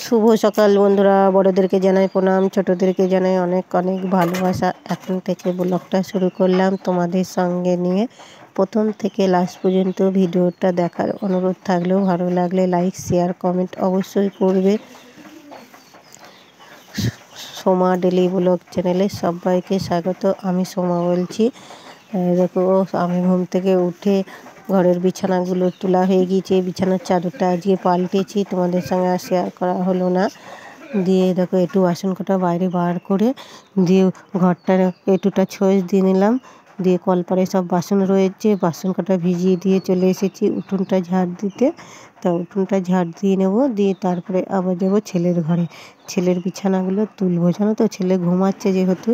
শুভ সকাল বন্ধুরা, বড়দেরকে জানাই প্রণাম, ছোটদেরকে জানাই অনেক অনেক ভালোবাসা। এখন থেকে ব্লগটা শুরু করলাম তোমাদের সঙ্গে নিয়ে। প্রথম থেকে লাস্ট পর্যন্ত ভিডিওটা দেখার অনুরোধ থাকলেও ভালো লাগলে লাইক শেয়ার কমেন্ট অবশ্যই করবে। সোমা ডেলি ব্লগ চ্যানেলে সবাইকে স্বাগত। আমি সোমা বলছি। দেখো, আমি ঘুম থেকে উঠে ঘরের বিছানাগুলো তোলা হয়ে গিয়েছে। বিছানার চাদরটা আজকে পাল্টেছি, তোমাদের সঙ্গে আর শেয়ার করা হলো না। দিয়ে দেখো একটু বাসন কটা বাইরে বার করে দিয়ে ঘরটার একটুটা ছোঁচ দিয়ে নিলাম। দিয়ে কলপারে সব বাসন রয়েছে, বাসন কটা ভিজিয়ে দিয়ে চলে এসেছি উঠোনটা ঝাড় দিতে। তা উঠোনটা ঝাড় দিয়ে নেবো, দিয়ে তারপরে আবার যাবো ছেলের ঘরে। ছেলের বিছানাগুলো তুলবো, জানো তো ছেলে ঘুমাচ্ছে যেহেতু,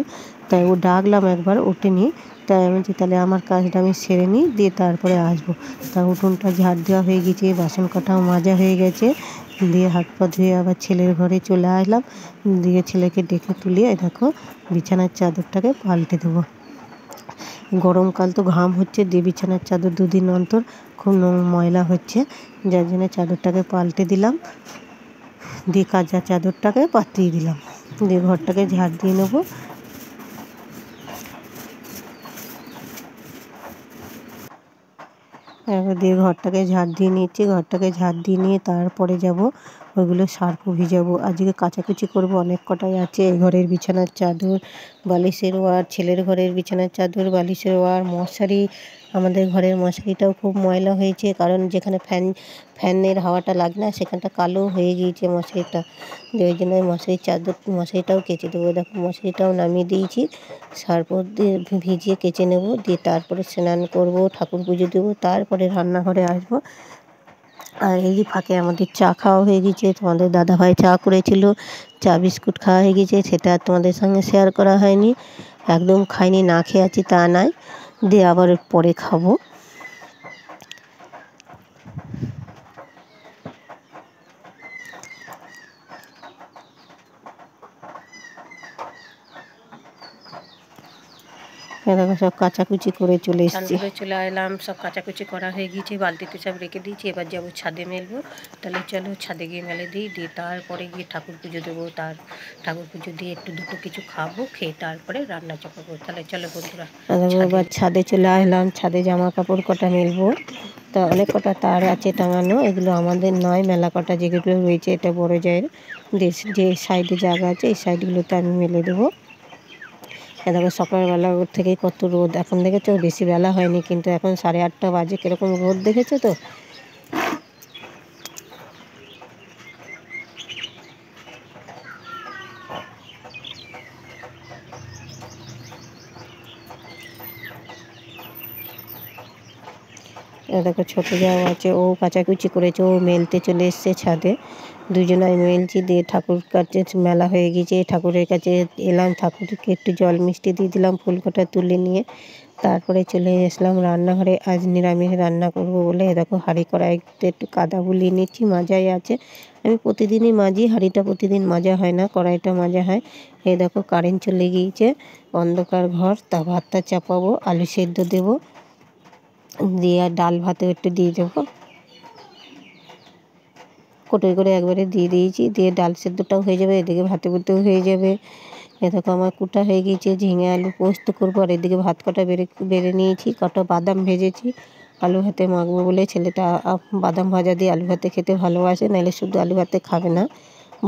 তাই ও ডাকলাম একবার ওঠেনি। তাই আমি বলছি তাহলে আমার কাজটা আমি সেরে নিই, দিয়ে তারপরে আসবো। তা উঠোনটা ঝাড় দেওয়া হয়ে গেছে, বাসন কটাও মাজা হয়ে গেছে। দিয়ে হাত পা ধুয়ে আবার ছেলের ঘরে চলে আসলাম। দিয়ে ছেলেকে ডেকে তুলিয়ে দেখো বিছানার চাদরটাকে পাল্টে দেবো। গরমকাল তো ঘাম হচ্ছে, দিয়ে বিছানার চাদর দুদিন অন্তর খুব ময়লা হচ্ছে, যার জন্য চাদরটাকে পাল্টে দিলাম। দিয়ে কাঁচা চাদরটাকে পাতিয়ে দিলাম, দিয়ে ঘরটাকে ঝাড় দিয়ে নেবো। এবার দিয়ে ঘরটাকে ঝাড় দিয়ে নিচ্ছি। ঘরটাকে ঝাড় দিয়ে নিয়ে তারপরে যাব ওইগুলো সার্ফ ভিজাবো। আজকে কাচাকুচি করবো, অনেক কটাই আছে। এই ঘরের বিছানার চাদর, বালিশের ওয়ার, ছেলের ঘরের বিছানার চাদর, বালিশের ওয়ার, মশারি। আমাদের ঘরের মশারিটাও খুব ময়লা হয়েছে, কারণ যেখানে ফ্যানের হাওয়াটা লাগে না সেখানটা কালো হয়ে গিয়েছে মশারিটা। দিয়ে ওই জন্য মশারির চাদর মশারিটাও কেচে দেবো। দেখো মশারিটাও নামিয়ে দিয়েছি, সার্ফ দিয়ে ভিজিয়ে কেচে নেব। দিয়ে তারপরে স্নান করব, ঠাকুর পুজো দেবো, তারপরে রান্নাঘরে আসবো। আর এই ফাঁকে আমাদের চা খাওয়া হয়ে গেছে। তোমাদের দাদাভাই চা করেছিল, চা বিস্কুট খাওয়া হয়ে গেছে, সেটা তোমাদের সঙ্গে শেয়ার করা হয়নি। একদম খাইনি, না খেয়ে আছি তা নয়, দিয়ে আবার পরে খাবো। দেখো সব কাচাকুচি করে চলে এসেছি, চলে এলাম। সব কাচাকুচি করা হয়ে গিয়েছে, বালতিতে সব রেখে দিয়েছি। এবার যাবো ছাদে মেলবো। তাহলে চলো ছাদে গিয়ে মেলে দিই, দিয়ে তারপরে গিয়ে ঠাকুর পুজো দেবো। তার ঠাকুর পুজো দিয়ে একটু দুটো কিছু খাবো, খেয়ে তারপরে রান্না চাপাবো। তাহলে চলো বন্ধুরা, এবার ছাদে চলে আসলাম। ছাদে জামা কাপড় কটা মেলবো। তা অনেক কটা তার আছে টাঙানো, এগুলো আমাদের নয়, মেলা কটা যেগুলো রয়েছে। এটা বড় জায়ের, যে সাইডে জায়গা আছে এই সাইডগুলোতে আমি মেলে দেবো। দেখো সকালবেলা থেকে কত রোদ, এখন দেখেছো বেশি বেলা হয়নি, কিন্তু এখন 8:30 বাজে, কীরকম রোদ দেখেছো তো। দেখো ছোটো যাও আছে, ও কাচাকুচি করেছে, ও মেলতে চলে এসছে ছাদে। দুজনাই মেলছি। দিয়ে ঠাকুর কাছে মেলা হয়ে গেছে, ঠাকুরের কাছে এলাম, ঠাকুরকে একটু জল মিষ্টি দিয়ে দিলাম, ফুলকটা তুলে নিয়ে তারপরে চলে আসলাম রান্নাঘরে। আজ নিরামিষ রান্না করব বলে দেখো হাঁড়ি কড়াইতে একটু কাদা বুলিয়ে নিচ্ছি, মাজাই আছে। আমি প্রতিদিনই মাজি, হাঁড়িটা প্রতিদিন মাজা হয় না, কড়াইটা মাজা হয়। এই দেখো কারেন্ট চলে গিয়েছে, অন্ধকার ঘর। তা ভাতটা চাপাবো, আলু সেদ্ধ দেবো, দিয়ে আর ডাল ভাতেও একটু দিয়ে দেবো। কোটোই করে একবারে দিয়ে দিয়েছি, দিয়ে ডাল সেদ্ধটাও হয়ে যাবে, এদিকে ভাতে বুতেও হয়ে যাবে। এ দেখো আমার কুটা হয়ে গিয়েছে, ঝিঙে আলু পোস্ত করবো। আর এদিকে ভাত কটা বেড়ে নিয়েছি, কটা বাদাম ভেজেছি আলু ভাতে মাখবো বলে। ছেলেটা বাদাম ভাজা দিয়ে আলু ভাতে খেতে ভালোবাসে, নাহলে শুধু আলু ভাতে খাবে না।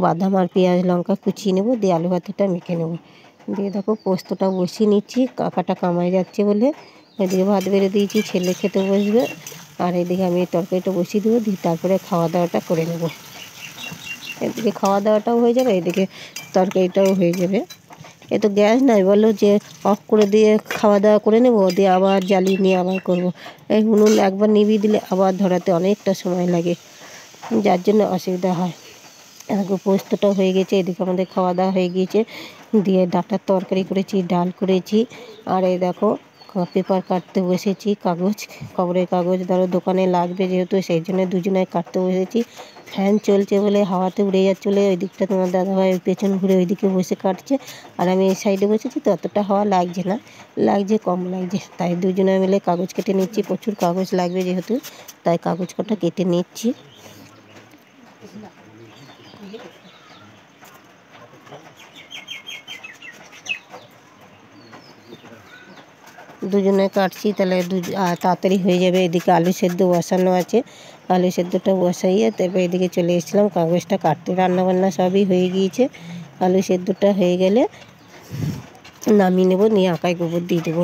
বাদাম আর পেঁয়াজ লঙ্কা কুচিয়ে নেবো, দিয়ে আলু ভাতেটা মেখে নেবো। দিয়ে দেখো পোস্তটা বসিয়ে নিচ্ছি, কাকাটা কামাই যাচ্ছে বলে। এদিকে ভাত বেড়ে দিয়েছি, ছেলে খেতে বসবে। আর এদিকে আমি তরকারিটা বসিয়ে দেবো, দিয়ে তারপরে খাওয়া দাওয়াটা করে নেব। এদিকে খাওয়া দাওয়াটাও হয়ে যাবে, এদিকে তরকারিটাও হয়ে যাবে। এ তো গ্যাস নাই বলো, যে অফ করে দিয়ে খাওয়া দাওয়া করে নেবো, দিয়ে আবার জ্বালিয়ে নিয়ে আবার করবো। এই উনুন একবার নিভিয়ে দিলে আবার ধরাতে অনেকটা সময় লাগে, যার জন্য অসুবিধা হয়। এদিকে পোস্তটাও হয়ে গেছে, এদিকে আমাদের খাওয়া দাওয়া হয়ে গিয়েছে। দিয়ে ডাঁটার তরকারি করেছি, ডাল করেছি। আর এই দেখো পেপার কাটতে বসেছি, খবরের কাগজ ধরো দোকানে লাগবে যেহেতু, সেই জন্য দুজনায় কাটতে বসেছি। ফ্যান চলছে বলে হাওয়াতে উড়ে যাচ্ছে বলে ওই দিকটা তোমার দাদাভাই পেছন ঘুরে ওইদিকে বসে কাটছে, আর আমি এই সাইডে বসেছি, তো অতটা হাওয়া লাগছে না, লাগছে কম লাগছে। তাই দুজনে মিলে কাগজ কেটে নিচ্ছি, প্রচুর কাগজ লাগবে যেহেতু, তাই কাগজ কটা কেটে নিচ্ছি। দুজনে কাটছি, তাহলে তাড়াতাড়ি হয়ে যাবে। এদিকে আলু সেদ্ধ বসানো আছে, আলু সেদ্ধটা বসাইয়ে তারপর এদিকে চলে এসেছিলাম কাগজটা কাটতে। রান্নাবান্না সবই হয়ে গিয়েছে। আলু সেদ্ধটা হয়ে গেলে নামিয়ে নেবো, নিয়ে আঁকায় গোবর দিয়ে দেবো।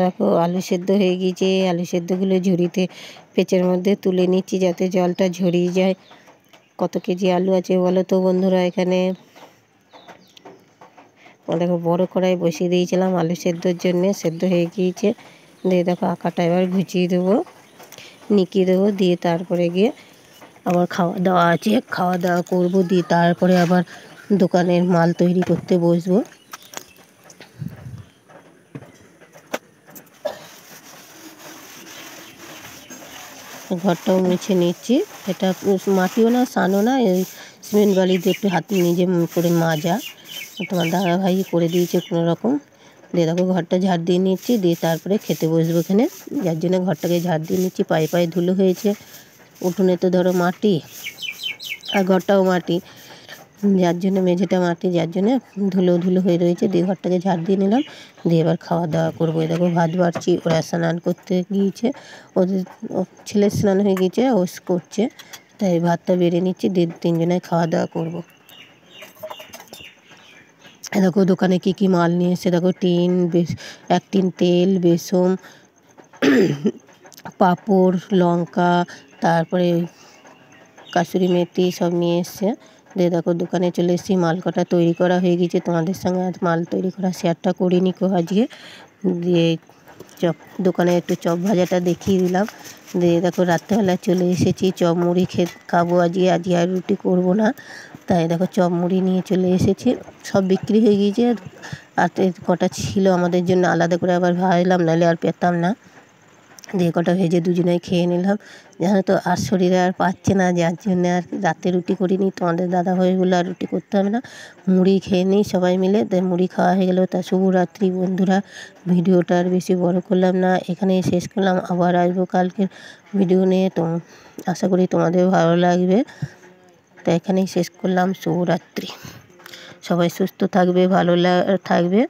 দেখো আলু সেদ্ধ হয়ে গিয়েছে। আলু সেদ্ধগুলো ঝুড়িতে পেঁচের মধ্যে তুলে নিচ্ছি যাতে জলটা ঝরিয়ে যায়। কত কেজি আলু আছে বলো তো বন্ধুরা এখানে? দেখো বড় কড়াই বসিয়ে দিয়েছিলাম আলু সেদ্ধর জন্যে, সেদ্ধ হয়ে গিয়েছে। দিয়ে দেখো আঁকাটা এবার ঘুচিয়ে দেবো, নিকিয়ে দেবো, দিয়ে তারপরে গিয়ে আবার খাওয়া দাওয়া আছে, খাওয়া দাওয়া করবো, দিয়ে তারপরে আবার দোকানের মাল তৈরি করতে বসবো। ঘরটাও মুছে নিচ্ছি। এটা মাটিও না, সানও না, এই সিমেন্ট বালি দিয়ে একটু হাতে নিজে করে মাজা, তোমার দাদাভাই করে দিয়েছে কোনো রকম। দিয়ে দেখো ঘরটা ঝাড় দিয়ে নিচ্ছি, দিয়ে তারপরে খেতে বসবো এখানে। যার জন্য ঘরটাকে ঝাড় দিয়ে নিচ্ছি। পায়ে পায়ে ধুলো হয়েছে, উঠোনে তো ধরো মাটি আর ঘরটাও মাটি, যার জন্য মেঝেটা মাটি, যার জন্য ধুলো ধুলো হয়ে রয়েছে। দিয়ে ঘরটাকে ঝাড় দিয়ে নিলাম, দিয়ে এবার খাওয়া দাওয়া করবো। দেখো ভাত বাড়ছি, ওরা স্নান করতে গিয়েছে, ওদের ছেলের স্নান হয়ে গিয়েছে, ও করছে, তাই ভাতটা বেড়ে নিচ্ছি, দিয়ে তিনজনে খাওয়া দাওয়া করবো। দেখো দোকানে কী কী মাল নিয়ে এসছে, দেখো টিন, এক টিন তেল, বেসন, পাঁপড়, লঙ্কা, তারপরে কাসুরি মেথি সব নিয়ে এসছে। দিয়ে দেখো দোকানে চলে এসেছি, মাল কটা তৈরি করা হয়ে গিয়েছে। তোমাদের সঙ্গে আজ মাল তৈরি করা শেয়ারটা করিনি কো আজকে। দিয়ে চপ, দোকানে একটু চপ ভাজাটা দেখিয়ে দিলাম। দিয়ে দেখো রাত্রেবেলা চলে এসেছি, চপ মুড়ি খাবো আজকে আর রুটি করবো না, তাই দেখো চপ মুড়ি নিয়ে চলে এসেছি। সব বিক্রি হয়ে গিয়েছে, আর কটা ছিল আমাদের জন্য আলাদা করে আবার ভাজলাম, নাহলে আর পেতাম না। দিয়ে কটা ভেজে দুজনে খেয়ে নিলাম। জানো তো আর শরীরে আর পাচ্ছে না, যার জন্য আর রাতে রুটি করিনি। তোমাদের দাদাভাইগুলো আর রুটি করতে হবে না, মুড়ি খেয়ে নিই সবাই মিলে। তাই মুড়ি খাওয়া হয়ে গেলো। তা শুভরাত্রি বন্ধুরা। ভিডিওটা আর বেশি বড় করলাম না, এখানেই শেষ করলাম। আবার আসবো কালকের ভিডিও নিয়ে, তো আশা করি তোমাদের ভালো লাগবে। তা এখানেই শেষ করলাম। শুভরাত্রি। সবাই সুস্থ থাকবে, ভালো থাকবে।